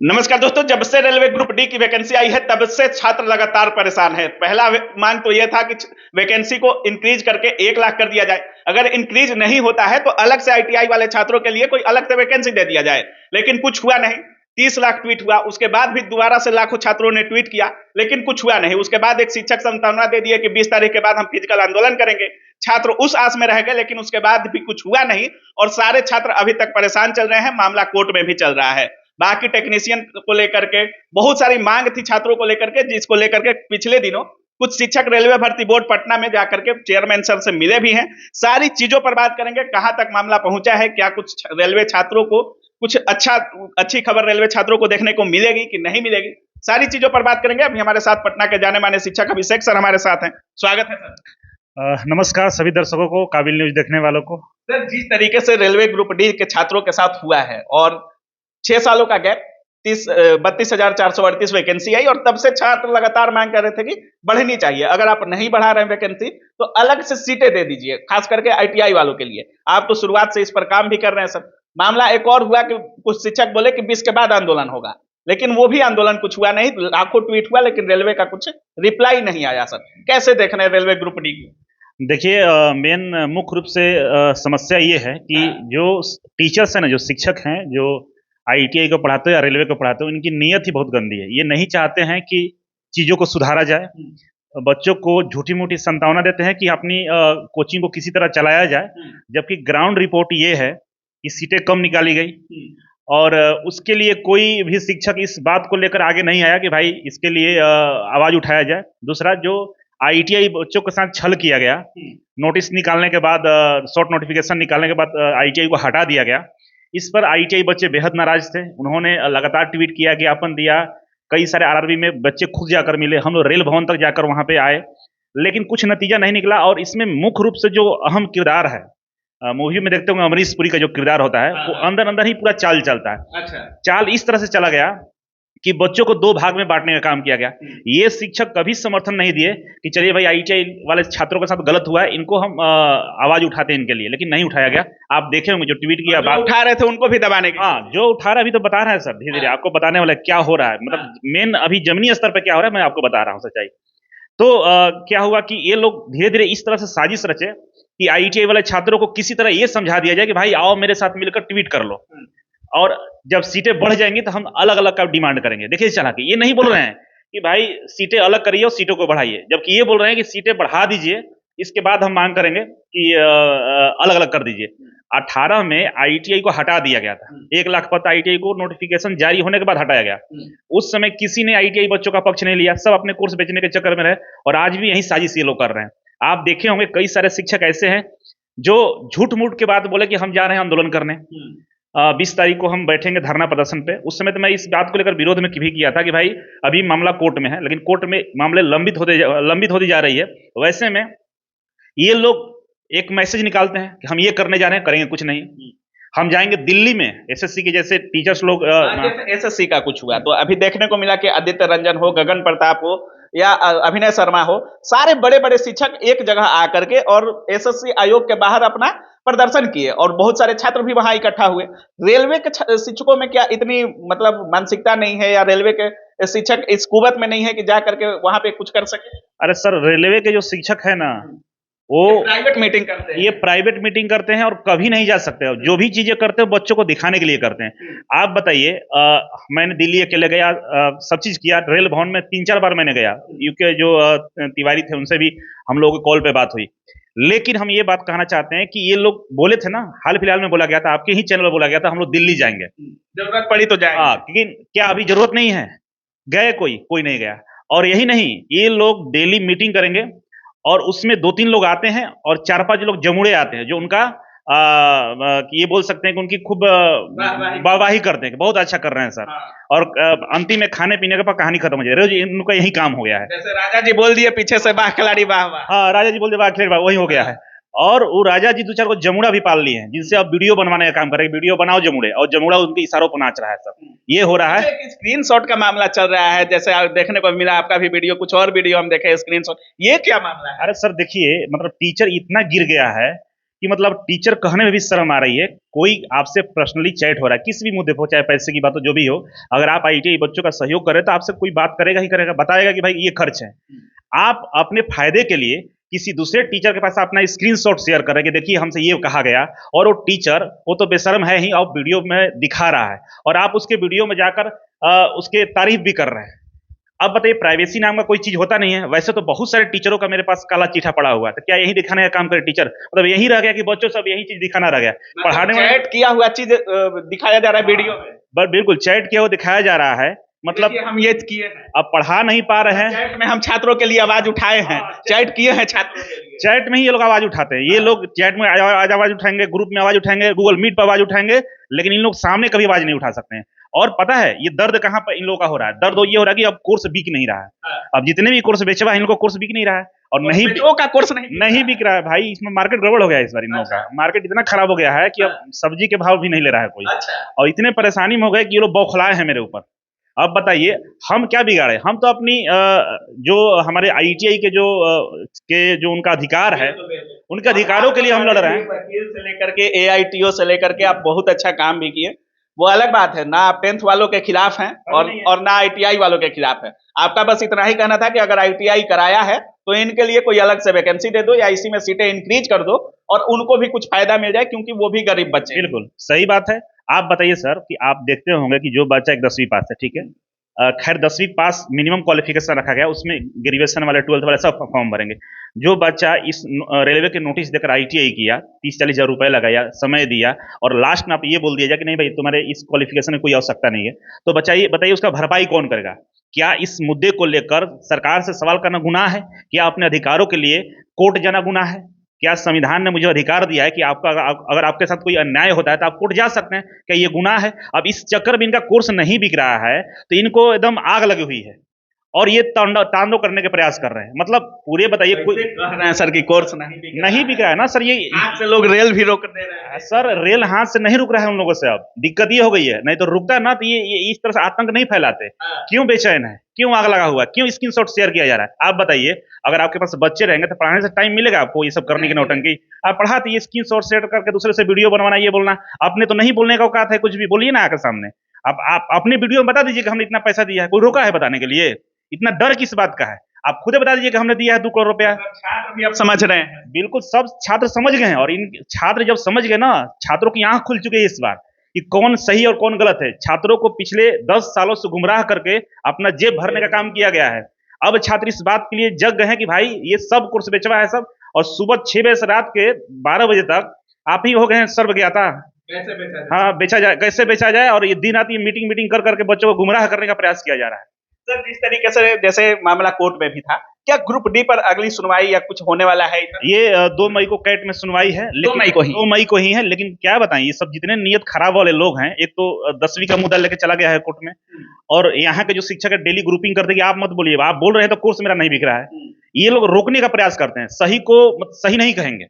नमस्कार दोस्तों। जब से रेलवे ग्रुप डी की वैकेंसी आई है तब से छात्र लगातार परेशान है। पहला मांग तो यह था कि वैकेंसी को इंक्रीज करके 1 लाख कर दिया जाए। अगर इंक्रीज नहीं होता है तो अलग से आईटीआई वाले छात्रों के लिए कोई अलग से वैकेंसी दे दिया जाए, लेकिन कुछ हुआ नहीं। 30 लाख ट्वीट हुआ, उसके बाद भी दोबारा से लाखों छात्रों ने ट्वीट किया, लेकिन कुछ हुआ नहीं। उसके बाद एक शिक्षक सांत्वना दे दिए कि 20 तारीख के बाद हम फिजिकल आंदोलन करेंगे। छात्र उस आस में रह गए, लेकिन उसके बाद भी कुछ हुआ नहीं और सारे छात्र अभी तक परेशान चल रहे हैं। मामला कोर्ट में भी चल रहा है। बाकी टेक्नीशियन को लेकर के बहुत सारी मांग थी छात्रों को लेकर के, जिसको लेकर के पिछले दिनों कुछ शिक्षक रेलवे भर्ती बोर्ड पटना में जाकर के चेयरमैन सर से मिले भी हैं। सारी चीजों पर बात करेंगे, कहां तक मामला पहुंचा है, क्या कुछ रेलवे छात्रों को कुछ अच्छी खबर रेलवे छात्रों को देखने को मिलेगी कि नहीं मिलेगी, सारी चीजों पर बात करेंगे। अभी हमारे साथ पटना के जाने माने शिक्षक अभिषेक सर हमारे साथ हैं। स्वागत है सर। नमस्कार सभी दर्शकों को, काबिल न्यूज देखने वालों को। सर, जिस तरीके से रेलवे ग्रुप डी के छात्रों के साथ हुआ है और 6 सालों का गैप, 32,438 वैकेंसी आई और तब से छात्र लगातार मांग कर रहे थे कि बढ़नी चाहिए। अगर आप नहीं बढ़ा रहे हैं वैकेंसी तो अलग से सीटें दे दीजिए, खास करके आईटीआई वालों के लिए। आप तो शुरुआत से इस पर काम भी कर रहे हैं सर। मामला एक और हुआ कि कुछ शिक्षक बोले कि 20 के बाद आंदोलन होगा, लेकिन वो भी आंदोलन कुछ हुआ नहीं। लाखों ट्वीट हुआ, लेकिन रेलवे का कुछ रिप्लाई नहीं आया। सर, कैसे देख रहे हैं रेलवे ग्रुप डी की? देखिए, मेन मुख्य रूप से समस्या ये है कि जो टीचर्स हैं ना, जो शिक्षक हैं, जो आईटीआई को पढ़ाते हैं या रेलवे को पढ़ाते हैं, उनकी नीयत ही बहुत गंदी है। ये नहीं चाहते हैं कि चीज़ों को सुधारा जाए। बच्चों को झूठी मूठी संतावना देते हैं कि अपनी कोचिंग को किसी तरह चलाया जाए, जबकि ग्राउंड रिपोर्ट ये है कि सीटें कम निकाली गई और उसके लिए कोई भी शिक्षक इस बात को लेकर आगे नहीं आया कि भाई इसके लिए आवाज उठाया जाए। दूसरा, जो आईटीआई बच्चों के साथ छल किया गया, नोटिस निकालने के बाद, शॉर्ट नोटिफिकेशन निकालने के बाद आईटीआई को हटा दिया गया। इस पर आईटीआई बच्चे बेहद नाराज थे। उन्होंने लगातार ट्वीट किया, ज्ञापन दिया। कई सारे आरआरबी में बच्चे खुद जाकर मिले, हम लोग रेल भवन तक जाकर वहां पे आए, लेकिन कुछ नतीजा नहीं निकला। और इसमें मुख्य रूप से जो अहम किरदार है, मूवी में देखते होंगे अमरीश पुरी का जो किरदार होता है, वो अंदर अंदर ही पूरा चाल चलता है। अच्छा। चाल इस तरह से चला गया कि बच्चों को 2 भाग में बांटने का काम किया गया। ये शिक्षक कभी समर्थन नहीं दिए कि चलिए भाई आईटीआई वाले छात्रों के साथ गलत हुआ है, इनको हम आवाज उठाते हैं इनके लिए, लेकिन नहीं उठाया गया। आप देखे होंगे जो ट्वीट किया, बात उठा रहे थे उनको भी दबाने के। हाँ, जो उठा रहा है अभी तो बता रहा है सर, धीरे धीरे आपको बताने वाला है क्या हो रहा है। मतलब मेन अभी जमीनी स्तर पर क्या हो रहा है मैं आपको बता रहा हूँ सच्चाई। तो क्या हुआ कि ये लोग धीरे धीरे इस तरह से साजिश रचे कि आईटीआई वाले छात्रों को किसी तरह ये समझा दिया जाए कि भाई आओ मेरे साथ मिलकर ट्वीट कर लो, और जब सीटें बढ़ जाएंगी तो हम अलग अलग का डिमांड करेंगे। देखिए चालाकी, ये नहीं बोल रहे हैं कि भाई सीटें अलग करिए और सीटों को बढ़ाइए, जबकि ये बोल रहे हैं कि सीटें बढ़ा दीजिए, इसके बाद हम मांग करेंगे कि अलग अलग कर दीजिए। 18 में आईटीआई को हटा दिया गया था। 1 लाख पद आईटीआई को नोटिफिकेशन जारी होने के बाद हटाया गया। उस समय किसी ने आईटीआई बच्चों का पक्ष नहीं लिया, सब अपने कोर्स बेचने के चक्कर में रहे और आज भी यही साजिश ये लोग कर रहे हैं। आप देखे होंगे कई सारे शिक्षक ऐसे हैं जो झूठ मूठ के बाद बोले कि हम जा रहे हैं आंदोलन करने, 20 तारीख को हम बैठेंगे धरना प्रदर्शन पे। उस समय तो मैं इस बात को लेकर विरोध में भी किया था कि भाई अभी मामला कोर्ट में है, लेकिन कोर्ट में मामले लंबित होती जा रही है। वैसे में ये लोग एक मैसेज निकालते हैं कि हम ये करने जा रहे हैं, करेंगे कुछ नहीं। हम जाएंगे दिल्ली में, एसएससी के जैसे टीचर्स लोग, एसएससी का कुछ हुआ तो अभी देखने को मिला कि आदित्य रंजन हो, गगन प्रताप हो या अभिनय शर्मा हो, सारे बड़े बड़े शिक्षक एक जगह आकर के और एसएससी आयोग के बाहर अपना प्रदर्शन किए और बहुत सारे छात्र भी वहां इकट्ठा हुए। रेलवे के शिक्षकों में क्या इतनी मतलब मानसिकता नहीं है, या रेलवे के शिक्षक इस कुवत में नहीं है कि जा करके वहां पे कुछ कर सके? अरे सर, रेलवे के जो शिक्षक है ना, वो प्राइवेट मीटिंग करते हैं। ये प्राइवेट मीटिंग करते हैं और कभी नहीं जा सकते। जो भी चीजें करते हैं बच्चों को दिखाने के लिए करते हैं। आप बताइए, मैंने दिल्ली अकेले गया, सब चीज किया, रेल भवन में 3-4 बार मैंने गया। यूके जो तिवारी थे उनसे भी हम लोगों की कॉल पे बात हुई। लेकिन हम ये बात कहना चाहते हैं कि ये लोग बोले थे ना, हाल फिलहाल में बोला गया था, आपके ही चैनल में बोला गया था, हम लोग दिल्ली जाएंगे, जरूरत पड़ी तो जाएंगे। हाँ, लेकिन क्या अभी जरूरत नहीं है? गए कोई नहीं गया। और यही नहीं, ये लोग डेली मीटिंग करेंगे और उसमें 2-3 लोग आते हैं और 4-5 लोग जमुड़े आते हैं जो उनका ये बोल सकते हैं कि उनकी खूब वाहवाही करते हैं कि बहुत अच्छा कर रहे हैं सर। हाँ। और अंतिम में खाने पीने का कहानी खत्म हो जाए, रोज इनका यही काम हो गया है। जैसे राजा जी बोल दिए पीछे से, वाह खिलाड़ी वाह वाह। हाँ, राजा जी बोल दिए वाह खिलाड़ी वाह, वही हो गया है। और वो राजा जी 2-4 को जमुड़ा भी पाल लिए हैं, जिनसे अब वीडियो बनवाने का काम करेंगे। वीडियो बनाओ जमुड़े, और जमुड़ा उनके इशारों पर नाच रहा है सब। ये हो रहा है। स्क्रीनशॉट का मामला चल रहा है, जैसे आप देखने को मिला, आपका भी वीडियो, कुछ और वीडियो हम देखे स्क्रीनशॉट, ये क्या मामला है? अरे सर देखिए, मतलब टीचर इतना गिर गया है कि मतलब टीचर कहने में भी शर्म आ रही है। कोई आपसे पर्सनली चैट हो रहा है किसी भी मुद्दे पर, चाहे पैसे की बात हो जो भी हो, अगर आप आईटीआई बच्चों का सहयोग करें तो आपसे कोई बात करेगा ही करेगा, बताएगा कि भाई ये खर्च है। आप अपने फायदे के लिए किसी दूसरे टीचर के पास अपना स्क्रीनशॉट शेयर कर रहे हैं कि देखिए हमसे ये कहा गया, और वो टीचर वो तो बेशर्म है ही, और वीडियो में दिखा रहा है और आप उसके वीडियो में जाकर उसके तारीफ भी कर रहे हैं। अब बताइए, प्राइवेसी नाम का कोई चीज होता नहीं है। वैसे तो बहुत सारे टीचरों का मेरे पास काला चिट्ठा पड़ा हुआ है, तो क्या यही दिखाने का काम करे टीचर? मतलब यही रह गया कि बच्चों सब यही चीज दिखाना रह गया, पढ़ाने में चैट किया हुआ चीज दिखाया जा रहा है वीडियो में। बिल्कुल चैट किया हुआ दिखाया जा रहा है। मतलब हम ये किए हैं, अब पढ़ा नहीं पा रहे हैं। चैट में हम छात्रों के लिए आवाज उठाए हैं, चैट किए हैं छात्रों के लिए। चैट में ही ये लोग आवाज उठाते हैं। ये लोग चैट में आवाज उठाएंगे, ग्रुप में आवाज उठाएंगे, गूगल मीट पर आवाज उठाएंगे, लेकिन इन लोग सामने कभी आवाज नहीं उठा सकते हैं। और पता है ये दर्द कहाँ पर इन लोगों का हो रहा है? दर्द ये हो रहा है कि अब कोर्स बिक नहीं रहा है। अब जितने भी कोर्स बेचवा इन लोगों को कोर्स बिक नहीं रहा है, और नहीं का कोर्स नहीं बिक रहा है भाई। इसमें मार्केट गड़बड़ हो गया है इस बार। इन लोगों का मार्केट इतना खराब हो गया है कि अब सब्जी के भाव भी नहीं ले रहा है कोई। और इतने परेशानी में हो गए कि ये लोग बौखलाए हैं मेरे ऊपर। अब बताइए हम क्या बिगाड़े? हम तो अपनी जो हमारे आईटीआई के जो उनका अधिकार है, उनके अधिकारों के लिए हम लड़ रहे हैं। वकील से लेकर के एआईटीओ से लेकर के आप बहुत अच्छा काम भी किए, वो अलग बात है। ना आप 10th वालों के खिलाफ हैं और ना आईटीआई वालों के खिलाफ है। आपका बस इतना ही कहना था कि अगर आईटीआई कराया है तो इनके लिए कोई अलग से वैकेंसी दे दो या इसी में सीटें इंक्रीज कर दो और उनको भी कुछ फायदा मिल जाए, क्योंकि वो भी गरीब बच्चे हैं। बिल्कुल सही बात है। आप बताइए सर कि आप देखते होंगे कि जो बच्चा एक 10वीं पास है, ठीक है, खैर 10वीं पास मिनिमम क्वालिफिकेशन रखा गया, उसमें ग्रेजुएशन वाले 12th वाले सब फॉर्म भरेंगे। जो बच्चा इस रेलवे के नोटिस देकर आईटीआई किया, 30-40 हजार रुपए लगाया, समय दिया, और लास्ट में आप ये बोल दिया जाए कि नहीं भाई तुम्हारे इस क्वालिफिकेशन में कोई आवश्यकता नहीं है, तो बताइए उसका भरपाई कौन करेगा? क्या इस मुद्दे को लेकर सरकार से सवाल करना गुनाह है? क्या अपने अधिकारों के लिए कोर्ट जाना गुनाह है? क्या संविधान ने मुझे अधिकार दिया है कि आपका अगर आपके साथ कोई अन्याय होता है तो आप कोर्ट जा सकते हैं? क्या ये गुनाह है? अब इस चक्कर में इनका कोर्स नहीं बिक रहा है तो इनको एकदम आग लगी हुई है और ये तांडव करने के प्रयास कर रहे हैं। मतलब पूरे बताइए, कोई कह रहे हैं सर कि कोर्स नहीं बिक रहा है ना सर। ये हाथ से लोग रेल भी रोक दे रहे हैं सर, रेल हाथ से नहीं रुक रहा है उन लोगों से। अब दिक्कत ये हो गई है, नहीं तो रुकता है ना तो ये इस तरह से आतंक नहीं फैलाते। क्यों बेचैन है? क्यों आग लगा हुआ है? क्यों स्क्रीनशॉट शेयर किया जा रहा है? आप बताइए, अगर आपके पास बच्चे रहेंगे तो पढ़ाने से टाइम मिलेगा आपको ये सब करने की नौटंकी? आप पढ़ाते ये स्क्रीनशॉट शेयर करके दूसरे से वीडियो बनवाना, ये बोलना आपने तो नहीं बोलने का औकात है, कुछ भी बोलिए ना आकर सामने। आप अपने वीडियो में बता दीजिए कि हमने इतना पैसा दिया है, कोई रोका है बताने के लिए? इतना डर किस बात का है? आप खुद बता दीजिए कि हमने दिया है 2 करोड़ रुपया। छात्र भी अब समझ रहे हैं। बिल्कुल सब छात्र समझ गए हैं, और इन छात्र जब समझ गए ना, छात्रों की आंख खुल चुकी है इस बार कि कौन सही और कौन गलत है। छात्रों को पिछले 10 सालों से गुमराह करके अपना जेब भरने का काम किया गया है। अब छात्र इस बात के लिए जग गए हैं कि भाई ये सब कोर्स बेचवा है सब, और सुबह 6 बजे से रात के 12 बजे तक आप ही हो गए हैं सर्वज्ञाता। कैसे बेचा जाए? हाँ, बेचा जाए, कैसे बेचा जाए, और ये दिन रात ये मीटिंग कर करके बच्चों को गुमराह करने का प्रयास किया जा रहा है। सर, जिस तरीके से जैसे मामला कोर्ट में भी था, क्या ग्रुप डी पर अगली सुनवाई या कुछ होने वाला है? ये 2 मई को कैट में सुनवाई है, लेकिन 2 मई को ही है। लेकिन क्या बताएं, ये सब जितने नियत खराब वाले लोग हैं, एक तो 10वीं का मुद्दा लेके चला गया है कोर्ट में, और यहाँ के जो शिक्षक है डेली ग्रुपिंग करते कि आप मत बोलिए, आप बोल रहे हैं तो कोर्स मेरा नहीं बिक रहा है। ये लोग रोकने का प्रयास करते हैं, सही को सही नहीं कहेंगे,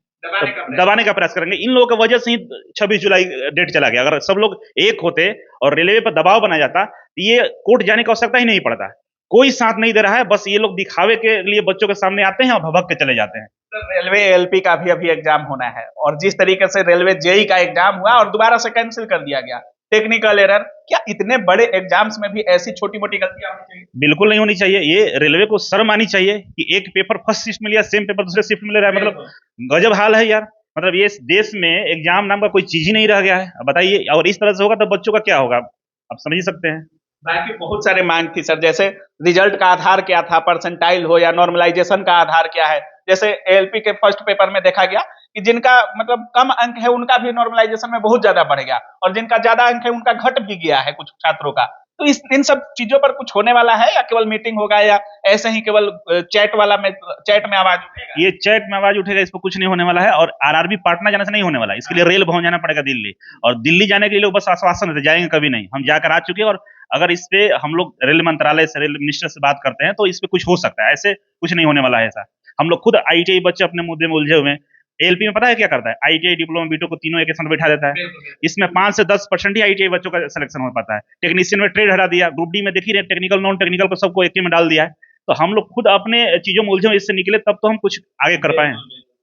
दबाने का प्रयास करेंगे। इन लोगों की वजह से ही 26 जुलाई डेट चला गया। अगर सब लोग एक होते और रेलवे पर दबाव बनाया जाता तो ये कोर्ट जाने की आवश्यकता ही नहीं पड़ता। कोई साथ नहीं दे रहा है, बस ये लोग दिखावे के लिए बच्चों के सामने आते हैं और भभक के चले जाते हैं। रेलवे एलपी का भी अभी एग्जाम होना है, और जिस तरीके से रेलवे जेई का एग्जाम हुआ और दोबारा से कैंसिल कर दिया गया, टेक्निकल एरर, क्या इतने बड़े एग्जाम्स में भी ऐसी छोटी मोटी गलतियां होनी चाहिए? बिल्कुल नहीं होनी चाहिए। ये रेलवे को शर्म आनी चाहिए कि एक पेपर फर्स्ट शिफ्ट में लिया, सेम पेपर दूसरे शिफ्ट में ले रहा है। मतलब गजब हाल है यार। मतलब ये देश में एग्जाम नाम का कोई चीज ही नहीं रह गया है। बताइए, और इस तरह से होगा तो बच्चों का क्या होगा, आप समझ ही सकते हैं। बाकी बहुत सारे मांग थी सर, जैसे रिजल्ट का आधार क्या था, परसेंटाइल हो या नॉर्मलाइजेशन का आधार क्या है। जैसे एएलपी के फर्स्ट पेपर में देखा गया कि जिनका मतलब कम अंक है उनका भी नॉर्मलाइजेशन में बहुत ज्यादा बढ़ गया, और जिनका ज्यादा अंक है उनका घट भी गया है कुछ छात्रों का। तो इन सब चीजों पर कुछ होने वाला है, या केवल मीटिंग होगा, या ऐसे ही केवल चैट में आवाज उठेगा? ये चैट में आवाज उठेगा, इस पर कुछ नहीं होने वाला है। और आरआरबी पाटना जाने से नहीं होने वाला, इसके लिए रेल भवन जाना पड़ेगा दिल्ली, और दिल्ली जाने के लिए लोग बस आश्वासन देते, जाएंगे कभी नहीं। हम जाकर आ चुके हैं, और अगर इस पे हम लोग रेल मंत्रालय से, रेल मिनिस्टर से बात करते हैं तो इस पे कुछ हो सकता है। ऐसे कुछ नहीं होने वाला है ऐसा। हम लोग खुद आईटीआई बच्चे अपने मुद्दे में उलझे हुए हैं। एलपी में पता है क्या करता है? आईटीआई, डिप्लोमा, बीटो को तीनों एक साथ बैठा देता है। इसमें 5 से 10% ही आईटीआई बच्चों का सिलेक्शन हो पाता है। टेक्नीशियन में ट्रेड हटा दिया, ग्रुप डी में देखिए रहे, टेक्निकल नॉन टेक्निकल को सबको एक ही में डाल दिया है। तो हम लोग खुद अपने चीजों में उलझे, इससे निकले तब तो हम कुछ आगे कर पाए।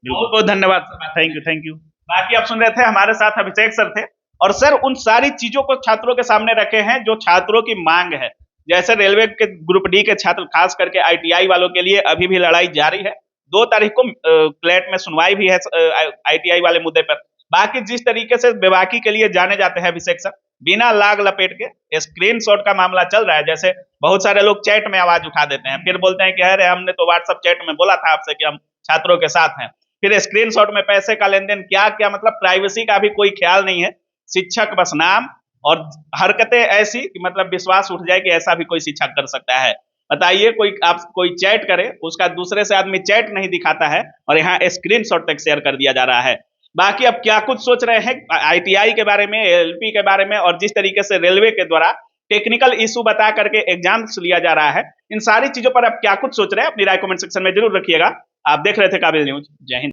बहुत बहुत धन्यवाद। Thank you. बाकी आप सुन रहे थे, हमारे साथ अभिषेक सर थे, और सर उन सारी चीजों को छात्रों के सामने रखे हैं जो छात्रों की मांग है। जैसे रेलवे के ग्रुप डी के छात्र, खास करके आईटीआई वालों के लिए अभी भी लड़ाई जारी है। 2 तारीख को क्लेट में सुनवाई भी है आईटीआई वाले मुद्दे पर। बाकी जिस तरीके से बेबाकी के लिए जाने जाते हैं अभिषेक सर, बिना लाग लपेट के स्क्रीनशॉट का मामला चल रहा है। जैसे बहुत सारे लोग चैट में आवाज उठा देते हैं, फिर बोलते हैं कि अरे हमने तो व्हाट्सएप चैट में बोला था आपसे कि हम छात्रों के साथ हैं। फिर स्क्रीनशॉट में पैसे का लेन देन, क्या क्या, मतलब प्राइवेसी का भी कोई ख्याल नहीं है। शिक्षक बस नाम, और हरकतें ऐसी कि मतलब विश्वास उठ जाए कि ऐसा भी कोई शिक्षक कर सकता है। बताइए, कोई चैट करे, उसका दूसरे से आदमी चैट नहीं दिखाता है, और यहाँ स्क्रीनशॉट तक शेयर कर दिया जा रहा है। बाकी अब क्या कुछ सोच रहे हैं आईटीआई के बारे में, एलपी के बारे में, और जिस तरीके से रेलवे के द्वारा टेक्निकल इशू बता करके एग्जाम्स लिया जा रहा है, इन सारी चीजों पर आप क्या कुछ सोच रहे हैं, अपनी राय कमेंट सेक्शन में जरूर रखिएगा। आप देख रहे थे काबिल न्यूज। जय हिंद।